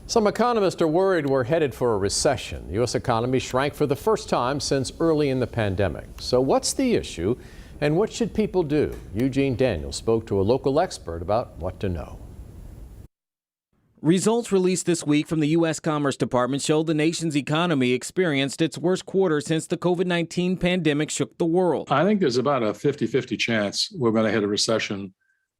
Some economists are worried we're headed for a recession. The U.S. economy shrank for the first time since early in the pandemic. So what's the issue and what should people do? Eugene Daniels spoke to a local expert about what to know. Results released this week from the US Commerce Department showed the nation's economy experienced its worst quarter since the COVID-19 pandemic shook the world. I think there's about a 50-50 chance we're going to hit a recession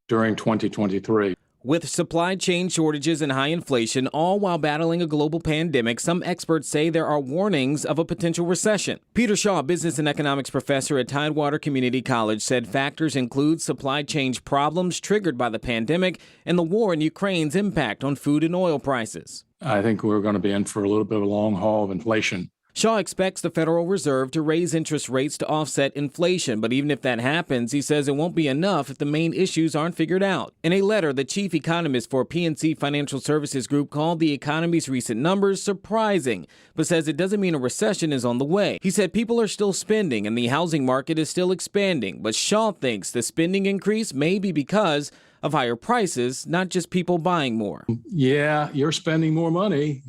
during 2023. With supply chain shortages and high inflation, all while battling a global pandemic, some experts say there are warnings of a potential recession. Peter Shaw, business and economics professor at Tidewater Community College, said factors include supply chain problems triggered by the pandemic and the war in Ukraine's impact on food and oil prices. I think we're going to be in for a little bit of a long haul of inflation. Shaw expects the Federal Reserve to raise interest rates to offset inflation, but even if that happens, he says it won't be enough if the main issues aren't figured out. In a letter, the chief economist for PNC Financial Services Group called the economy's recent numbers surprising, but says it doesn't mean a recession is on the way. He said people are still spending and the housing market is still expanding, but Shaw thinks the spending increase may be because of higher prices, not just people buying more. Yeah, you're spending more money.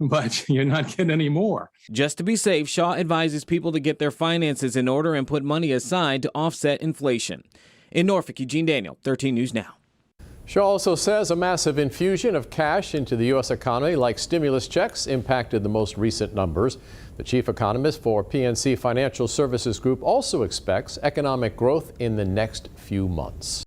But you're not getting any more. Just to be safe, Shaw advises people to get their finances in order and put money aside to offset inflation. In Norfolk, Eugene Daniel, 13 News Now. Shaw also says a massive infusion of cash into the U.S. economy, like stimulus checks, impacted the most recent numbers. The chief economist for PNC Financial Services Group also expects economic growth in the next few months.